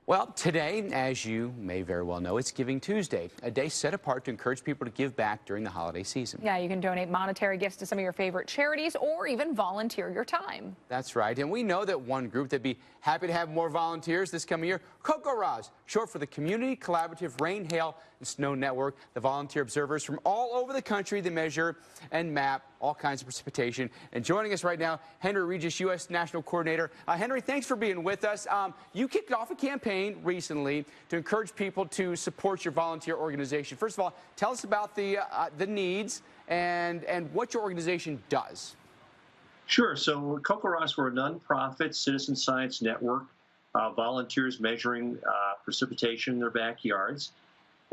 Well, today, as you may very well know, it's Giving Tuesday, a day set apart to encourage people to give back during the holiday season. Yeah, you can donate monetary gifts to some of your favorite charities or even volunteer your time. That's right. And we know that one group that'd be happy to have more volunteers this coming year, CoCoRaHS, short for the Community Collaborative Rain, Hail, and Snow Network. The volunteer observers from all over the country that measure and map all kinds of precipitation. And joining us right now, Henry Reges, U.S. National Coordinator. Henry, thanks for being with us. You kicked off a campaign recently to encourage people to support your volunteer organization. First of all, tell us about the needs and what your organization does. Sure. So CoCoRaHS, we're a nonprofit citizen science network, volunteers measuring precipitation in their backyards.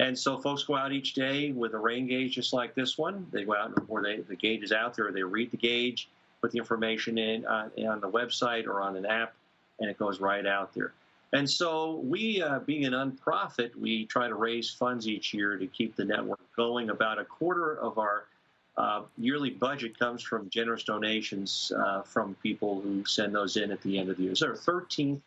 And so folks go out each day with a rain gauge just like this one. They go out before the gauge is out there. They read the gauge, put the information in on the website or on an app, and it goes right out there. And so we, being a nonprofit, we try to raise funds each year to keep the network going. About a quarter of our yearly budget comes from generous donations from people who send those in at the end of the year. It's our 13th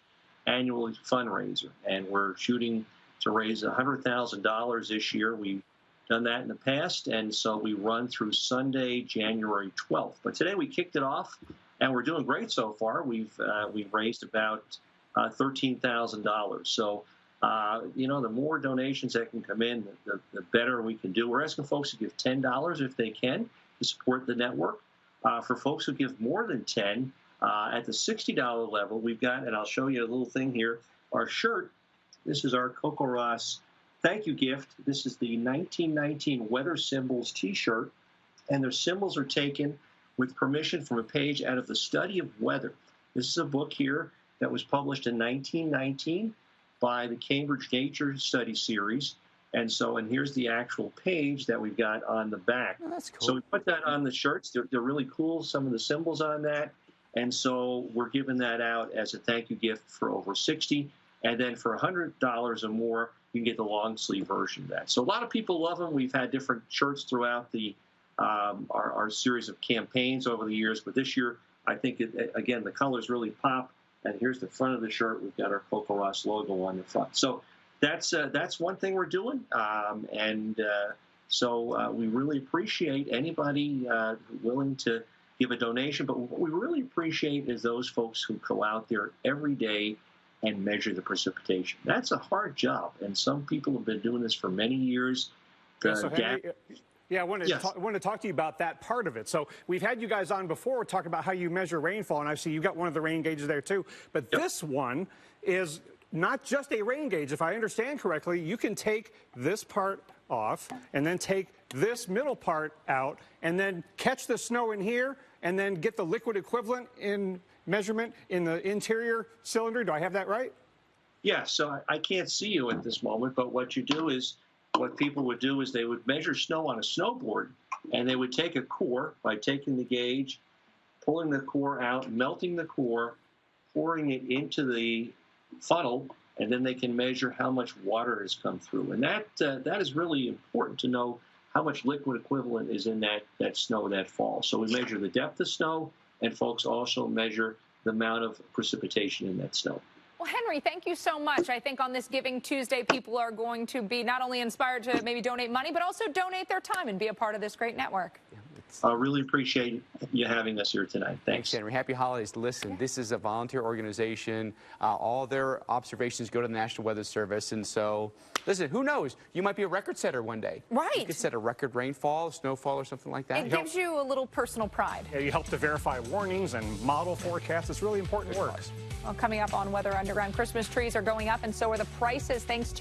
annual fundraiser, and we're shooting to raise $100,000 this year. We've done that in the past, and so we run through Sunday, January 12th. But today we kicked it off, and we're doing great so far. We've raised about $13,000. So, the more donations that can come in, the better we can do. We're asking folks to give $10 if they can to support the network. For folks who give more than $10, at the $60 level, we've got, and I'll show you a little thing here, our shirt. This is our CoCoRaHS thank you gift. This is the 1919 Weather Symbols T-shirt, and their symbols are taken with permission from a page out of the Study of Weather. This is a book here that was published in 1919 by the Cambridge Nature Study Series. And here's the actual page that we've got on the back. Oh, that's cool. So we put that on the shirts. They're really cool, some of the symbols on that. And so we're giving that out as a thank you gift for over 60. And then for $100 or more, you can get the long sleeve version of that. So a lot of people love them. We've had different shirts throughout our series of campaigns over the years. But this year, I think, again, the colors really pop. And here's the front of the shirt. We've got our CoCoRaHS logo on the front. So that's one thing we're doing. So we really appreciate anybody willing to give a donation. But what we really appreciate is those folks who go out there every day and measure the precipitation. That's a hard job, and some people have been doing this for many years. So Henry, I wanted to talk to you about that part of it. So we've had you guys on before talking about how you measure rainfall, and I see you got one of the rain gauges there too. But this one is not just a rain gauge. If I understand correctly, you can take this part off and then take this middle part out and then catch the snow in here and then get the liquid equivalent in measurement in the interior cylinder. Do I have that right? Yeah, so I can't see you at this moment, but what people would do is they would measure snow on a snowboard, and they would take a core by taking the gauge, pulling the core out, melting the core, pouring it into the funnel, and then they can measure how much water has come through. And that is really important to know how much liquid equivalent is in that snow that falls. So we measure the depth of snow, and folks also measure the amount of precipitation in that snow. Well, Henry, thank you so much. I think on this Giving Tuesday, people are going to be not only inspired to maybe donate money, but also donate their time and be a part of this great network. I really appreciate you having us here tonight. Thanks, Henry. Happy holidays. Listen, this is a volunteer organization. All their observations go to the National Weather Service. And so, listen, who knows? You might be a record setter one day. Right. You could set a record rainfall, snowfall, or something like that. It gives you a little personal pride. Yeah, you help to verify warnings and model forecasts. It's really important work. Well, coming up on Weather Underground, Christmas trees are going up, and so are the prices thanks to